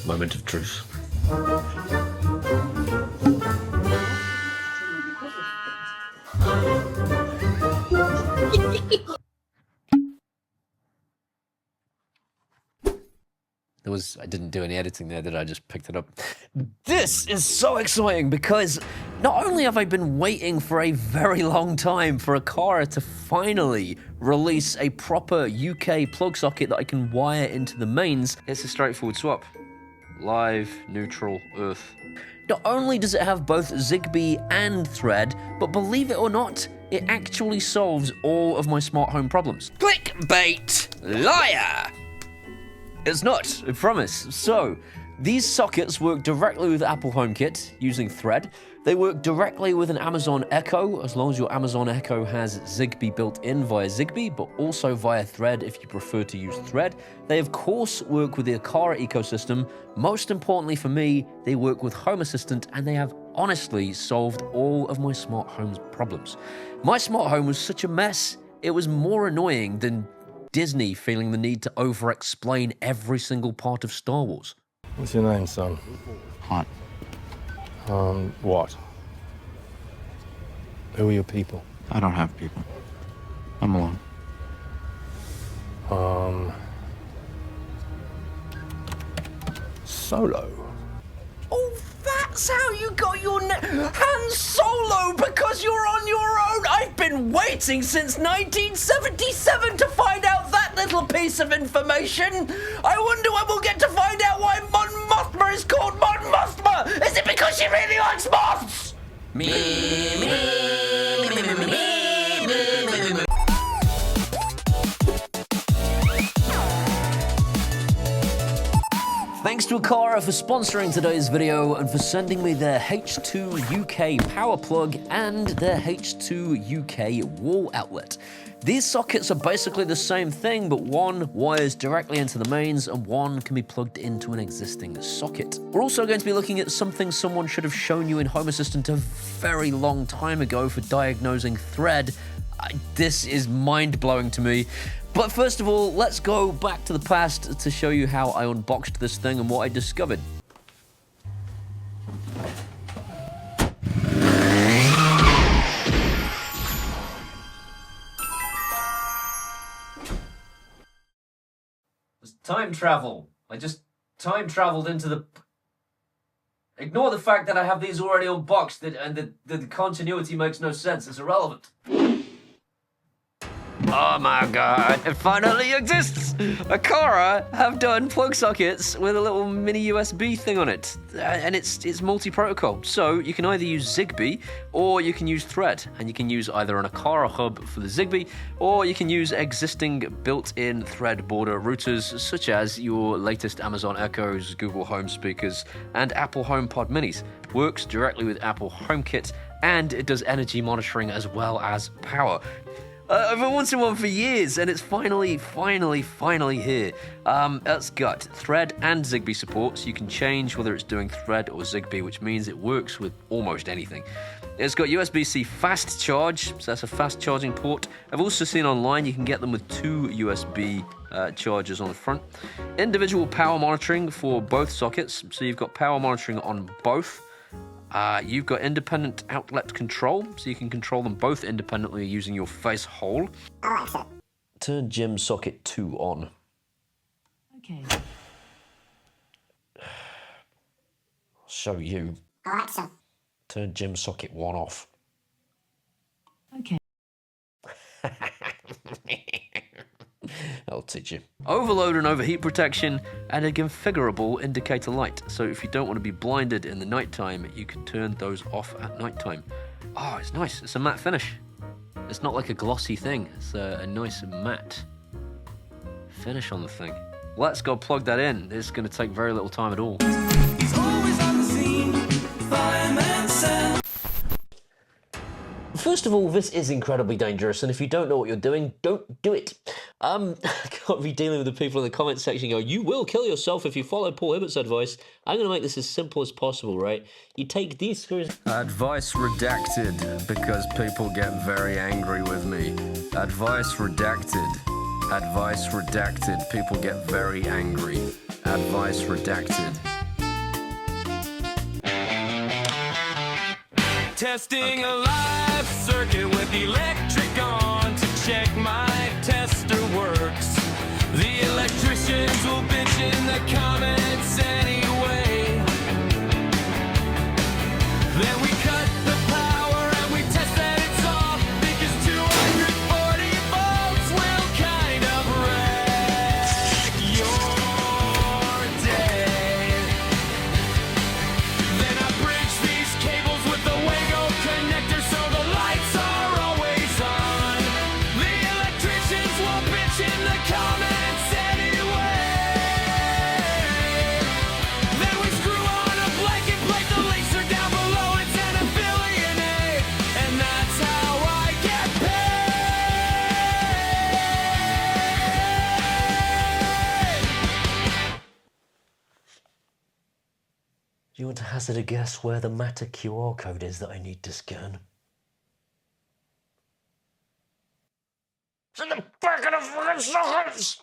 Moment of truth. I didn't do any editing there, did I? Just picked it up. This is so exciting because not only have I been waiting for a very long time for Aqara to finally release a proper UK plug socket that I can wire into the mains, it's a straightforward swap. Live, neutral, earth. Not only does it have both Zigbee and Thread, but believe it or not, it actually solves all of my smart home problems. Clickbait! Liar! It's not, I promise. So, these sockets work directly with Apple HomeKit using Thread. They work directly with an Amazon Echo, as long as your Amazon Echo has Zigbee built in via Zigbee, but also via Thread if you prefer to use Thread. They, of course, work with the Aqara ecosystem. Most importantly for me, they work with Home Assistant, and they have honestly solved all of my smart home's problems. My smart home was such a mess, it was more annoying than Disney feeling the need to over-explain every single part of Star Wars. What's your name, son? Hot. What? Who are your people? I don't have people. I'm alone. Solo. Oh, that's how you got your name. Han Solo, because you're on your own. I've been waiting since 1977 to find out that little piece of information. I wonder when we'll get to find out why Mon Mothma is called Mon Mothma. Is it because she really likes moths? Thanks to Aqara for sponsoring today's video and for sending me their H2 UK power plug and their H2 UK wall outlet. These sockets are basically the same thing, but one wires directly into the mains and one can be plugged into an existing socket. We're also going to be looking at something someone should have shown you in Home Assistant a very long time ago for diagnosing Thread. This is mind-blowing to me. But first of all, let's go back to the past to show you how I unboxed this thing and what I discovered. It's time travel. I just time traveled into the... Ignore the fact that I have these already unboxed and the continuity makes no sense. It's irrelevant. Oh my god, it finally exists! Aqara have done plug sockets with a little mini USB thing on it. And it's multi-protocol. So you can either use Zigbee or you can use Thread. And you can use either an Aqara hub for the Zigbee or you can use existing built-in Thread border routers such as your latest Amazon Echoes, Google Home speakers, and Apple HomePod minis. Works directly with Apple HomeKit and it does energy monitoring as well as power. I've been wanting one for years, and it's finally here. It's got Thread and Zigbee support, so you can change whether it's doing Thread or Zigbee, which means it works with almost anything. It's got USB-C fast charge, so that's a fast charging port. I've also seen online you can get them with two USB chargers on the front. Individual power monitoring for both sockets, so you've got power monitoring on both. You've got independent outlet control, so you can control them both independently using your face hole. Alexa. Turn gem socket 2 on. Okay. I'll show you. Alexa. Turn gem socket 1 off. Okay. I'll teach you. Overload and overheat protection and a configurable indicator light. So if you don't want to be blinded in the nighttime, you can turn those off at nighttime. Oh, it's nice. It's a matte finish. It's not like a glossy thing. It's a nice matte finish on the thing. Let's go plug that in. It's going to take very little time at all. He's always on the scene, fireman Sam. First of all, this is incredibly dangerous, and if you don't know what you're doing, don't do it. I can't be dealing with the people in the comment section going, you will kill yourself if you follow Paul Hibbert's advice. I'm going to make this as simple as possible, right? You take these screws... Advice redacted, because people get very angry with me. Advice redacted. Advice redacted. People get very angry. Advice device redacted. Testing a live circuit with electric on to check my tester works. The electricians will bitch in the comments anyway. Then we cut the power and we test that it's off, because 240 volts will kind of wreck your day. Then I bridge these cables with the Wago connector so the lights are always on. The electricians will bitch in the comments anyway. Then we screw on a blanket plate, the links are down below, it's an affiliate, and that's how I get paid. Do you want to hazard a guess where the Matter QR code is that I need to scan? It's in the back of the fucking sockets!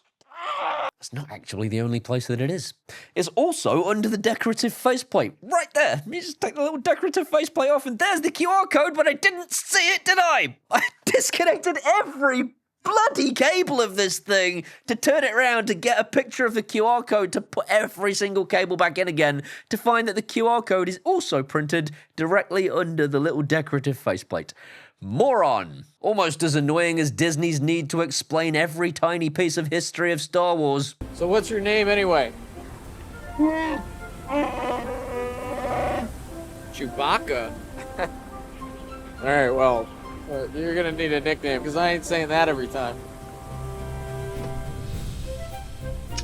That's not actually the only place that it is. It's also under the decorative faceplate, right there. You just take the little decorative faceplate off and there's the QR code, but I didn't see it, did I? I disconnected every bloody cable of this thing to turn it around to get a picture of the QR code to put every single cable back in again to find that the QR code is also printed directly under the little decorative faceplate. Moron! Almost as annoying as Disney's need to explain every tiny piece of history of Star Wars. So what's your name anyway? Chewbacca? Alright, well, you're gonna need a nickname, because I ain't saying that every time.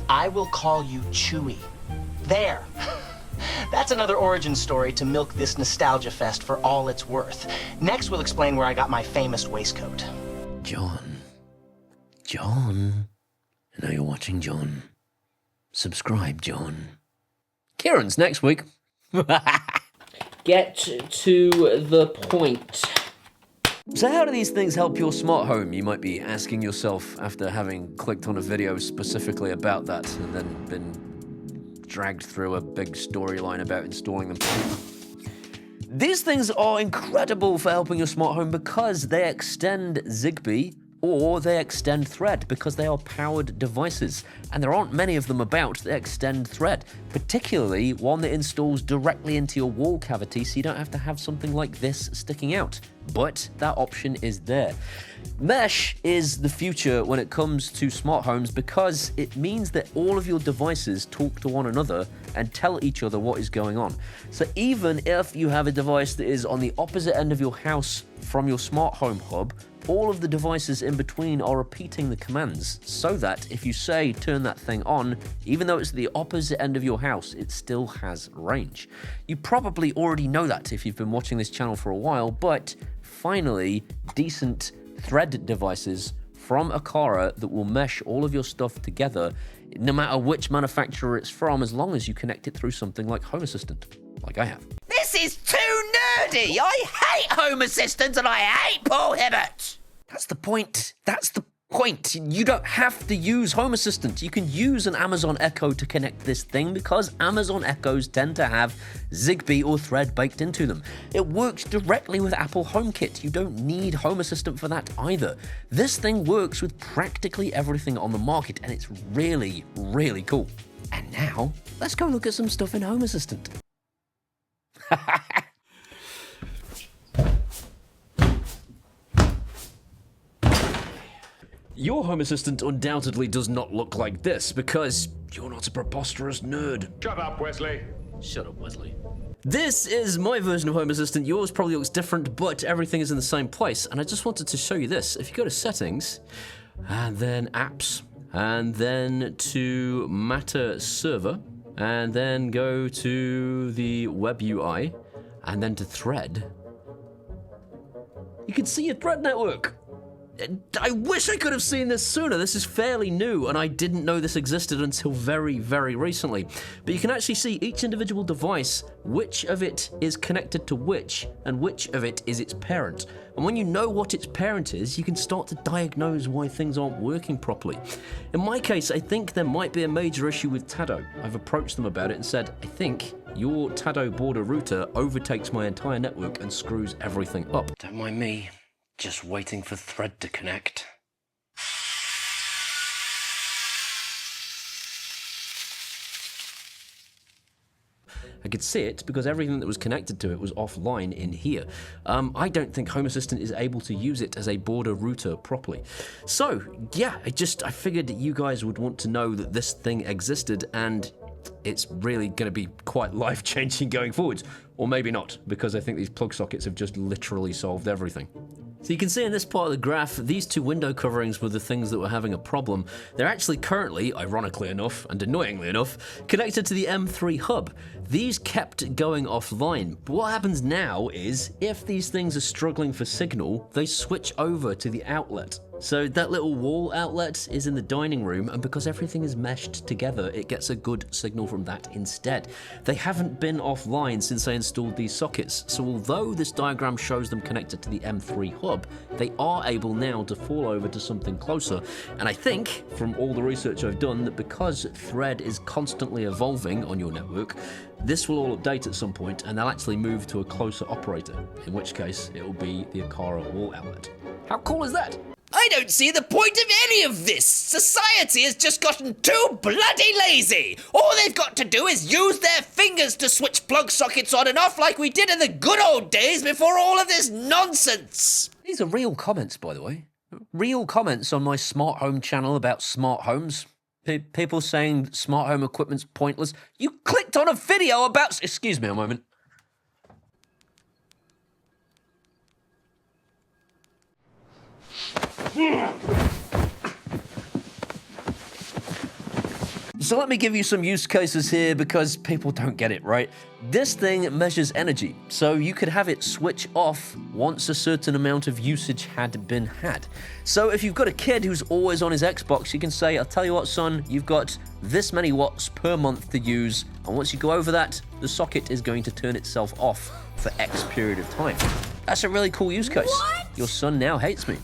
I will call you Chewy. There. That's another origin story to milk this nostalgia fest for all it's worth. Next, we'll explain where I got my famous waistcoat. John. John. I know you're watching, John. Subscribe, John. Kieran's next week. Get to the point. So how do these things help your smart home? You might be asking yourself after having clicked on a video specifically about that and then been dragged through a big storyline about installing them. These things are incredible for helping your smart home because they extend Zigbee or they extend Thread because they are powered devices. And there aren't many of them about that extend Thread, particularly one that installs directly into your wall cavity so you don't have to have something like this sticking out. But that option is there. Mesh is the future when it comes to smart homes because it means that all of your devices talk to one another and tell each other what is going on. So even if you have a device that is on the opposite end of your house from your smart home hub, all of the devices in between are repeating the commands so that if you say turn that thing on, even though it's the opposite end of your house, it still has range. You probably already know that if you've been watching this channel for a while, but finally, decent Thread devices from Aqara that will mesh all of your stuff together, no matter which manufacturer it's from, as long as you connect it through something like Home Assistant, like I have. This is too nerdy! I hate Home Assistant and I hate Paul Hibbert! That's the point. That's the point. You don't have to use Home Assistant. You can use an Amazon Echo to connect this thing because Amazon Echoes tend to have Zigbee or Thread baked into them. It works directly with Apple HomeKit. You don't need Home Assistant for that either. This thing works with practically everything on the market and it's really, really cool. And now, let's go look at some stuff in Home Assistant. Your Home Assistant undoubtedly does not look like this because you're not a preposterous nerd. Shut up, Wesley. Shut up, Wesley. This is my version of Home Assistant. Yours probably looks different, but everything is in the same place. And I just wanted to show you this. If you go to Settings, and then Apps, and then to Matter Server, and then go to the Web UI, and then to Thread, you can see your Thread network. I wish I could have seen this sooner. This is fairly new, and I didn't know this existed until very, very recently. But you can actually see each individual device, which of it is connected to which, and which of it is its parent. And when you know what its parent is, you can start to diagnose why things aren't working properly. In my case, I think there might be a major issue with Tado. I've approached them about it and said, I think your Tado border router overtakes my entire network and screws everything up. Don't mind me. Just waiting for Thread to connect. I could see it because everything that was connected to it was offline in here. I don't think Home Assistant is able to use it as a border router properly. So, yeah, I figured that you guys would want to know that this thing existed, and it's really going to be quite life-changing going forwards. Or maybe not, because I think these plug sockets have just literally solved everything. So you can see in this part of the graph, these two window coverings were the things that were having a problem. They're actually currently, ironically enough and annoyingly enough, connected to the M3 hub. These kept going offline, but what happens now is, if these things are struggling for signal, they switch over to the outlet. So that little wall outlet is in the dining room, and because everything is meshed together, it gets a good signal from that instead. They haven't been offline since I installed these sockets, so although this diagram shows them connected to the M3 hub, they are able now to fall over to something closer. And I think, from all the research I've done, that because Thread is constantly evolving on your network, this will all update at some point, and they'll actually move to a closer operator, in which case it will be the Aqara wall outlet. How cool is that? I don't see the point of any of this. Society has just gotten too bloody lazy. All they've got to do is use their fingers to switch plug sockets on and off like we did in the good old days before all of this nonsense. These are real comments, by the way. Real comments on my smart home channel about smart homes. People saying smart home equipment's pointless. You clicked on a video about... Excuse me a moment. So let me give you some use cases here because people don't get it, right? This thing measures energy, so you could have it switch off once a certain amount of usage had been had. So if you've got a kid who's always on his Xbox, you can say, I'll tell you what, son, you've got this many watts per month to use, and once you go over that, the socket is going to turn itself off for X period of time. That's a really cool use case. What? Your son now hates me.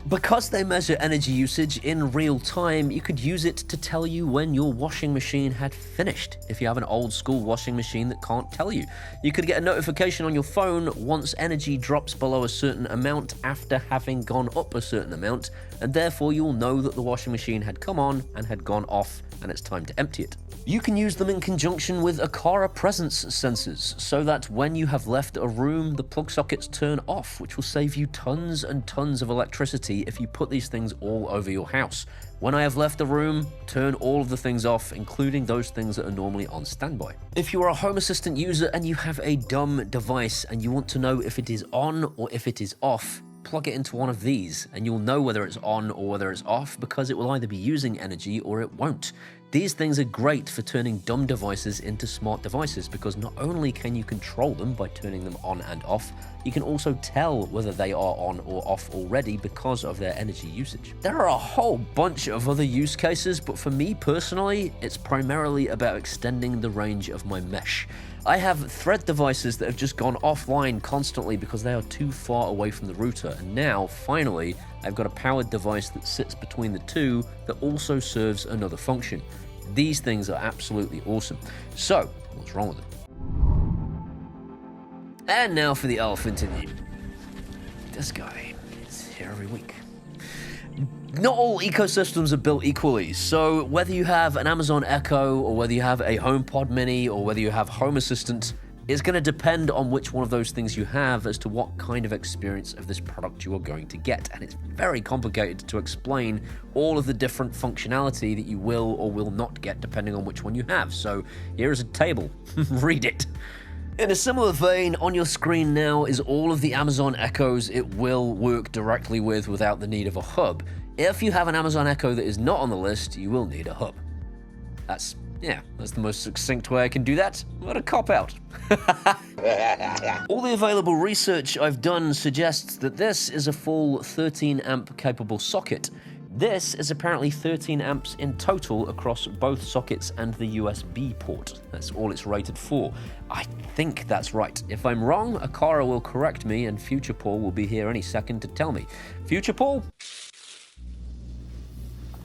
Because they measure energy usage in real time, you could use it to tell you when your washing machine had finished. If you have an old school washing machine that can't tell you, you could get a notification on your phone once energy drops below a certain amount after having gone up a certain amount, and therefore you'll know that the washing machine had come on and had gone off and it's time to empty it. You can use them in conjunction with Aqara presence sensors, so that when you have left a room, the plug sockets turn off, which will save you tons and tons of electricity if you put these things all over your house. When I have left a room, turn all of the things off, including those things that are normally on standby. If you are a Home Assistant user and you have a dumb device and you want to know if it is on or if it is off, plug it into one of these and you'll know whether it's on or whether it's off, because it will either be using energy or it won't. These things are great for turning dumb devices into smart devices, because not only can you control them by turning them on and off, you can also tell whether they are on or off already because of their energy usage. There are a whole bunch of other use cases, but for me personally, it's primarily about extending the range of my mesh. I have Thread devices that have just gone offline constantly because they are too far away from the router, and now, finally, I've got a powered device that sits between the two that also serves another function. These things are absolutely awesome. So, what's wrong with it? And now for the elephant in the room. This guy is here every week. Not all ecosystems are built equally, so whether you have an Amazon Echo, or whether you have a HomePod Mini, or whether you have Home Assistant, it's going to depend on which one of those things you have as to what kind of experience of this product you are going to get. And it's very complicated to explain all of the different functionality that you will or will not get depending on which one you have. So here is a table. Read it. In a similar vein, on your screen now is all of the Amazon Echoes it will work directly with without the need of a hub. If you have an Amazon Echo that is not on the list, you will need a hub. That's the most succinct way I can do that. What a cop-out. All the available research I've done suggests that this is a full 13 amp capable socket. This is apparently 13 amps in total across both sockets and the USB port. That's all it's rated for. I think that's right. If I'm wrong, Aqara will correct me and Future Paul will be here any second to tell me. Future Paul?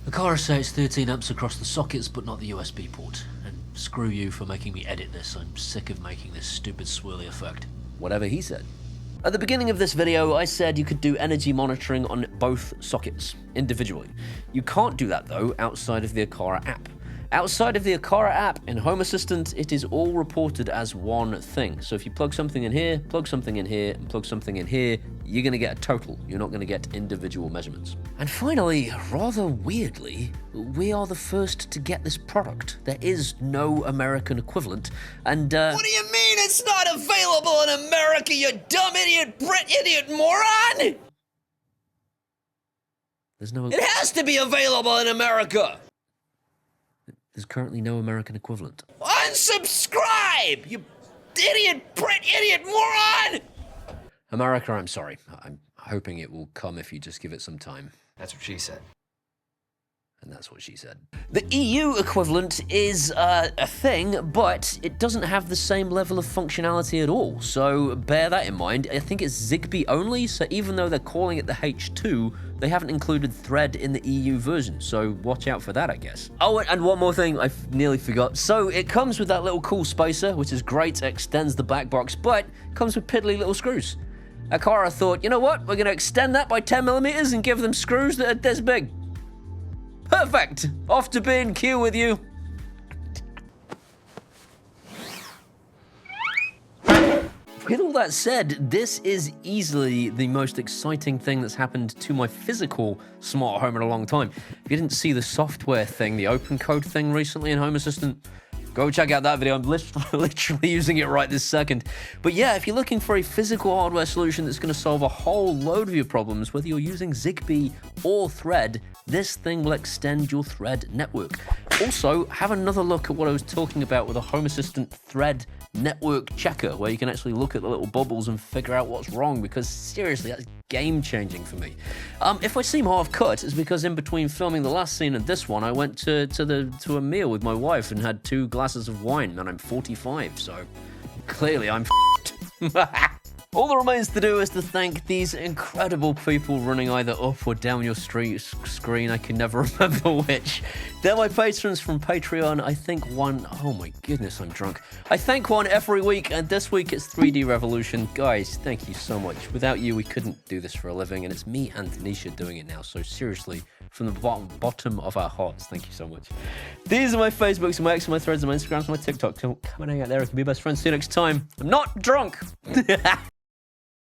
Aqara says 13 amps across the sockets, but not the USB port. And screw you for making me edit this. I'm sick of making this stupid swirly effect. Whatever he said. At the beginning of this video, I said you could do energy monitoring on both sockets, individually. You can't do that, though, outside of the Aqara app. Outside of the Aqara app, in Home Assistant, it is all reported as one thing. So if you plug something in here, plug something in here, and plug something in here, you're going to get a total. You're not going to get individual measurements. And finally, rather weirdly, we are the first to get this product. There is no American equivalent, and What do you mean it's not available in America, you dumb idiot, Brit idiot moron? there's no... It has to be available in America. There's currently no American equivalent. Unsubscribe, you idiot, Brit idiot moron! America, I'm sorry. I'm hoping it will come if you just give it some time. That's what she said. And that's what she said. The EU equivalent is a thing, but it doesn't have the same level of functionality at all. So bear that in mind. I think it's Zigbee only, so even though they're calling it the H2, they haven't included Thread in the EU version. So watch out for that, I guess. Oh, and one more thing I nearly forgot. So it comes with that little cool spacer, which is great, extends the black box, but it comes with piddly little screws. Aqara thought, you know what? We're going to extend that by 10 millimeters and give them screws that are this big. Perfect! Off to B&Q with you. With all that said, this is easily the most exciting thing that's happened to my physical smart home in a long time. If you didn't see the software thing, the open code thing recently in Home Assistant, go check out that video. I'm literally using it right this second. But yeah, if you're looking for a physical hardware solution that's going to solve a whole load of your problems, whether you're using Zigbee or Thread, this thing will extend your Thread network. Also, have another look at what I was talking about with a Home Assistant Thread network checker, where you can actually look at the little bubbles and figure out what's wrong, because seriously, that's game-changing for me. If I seem half-cut, it's because in between filming the last scene and this one, I went to a meal with my wife and had 2 glasses of wine, and I'm 45, so clearly I'm f***ed. All that remains to do is to thank these incredible people running either up or down your screen. I can never remember which. They're my patrons from Patreon. I think one... Oh my goodness, I'm drunk. I thank one every week, and this week it's 3D Revolution. Guys, thank you so much. Without you, we couldn't do this for a living, and it's me and Tanisha doing it now. So seriously, from the bottom of our hearts, thank you so much. These are my Facebooks, my X, my Threads, my Instagrams, my TikTok. So come on, hang out there. We can be best friends. See you next time. I'm not drunk.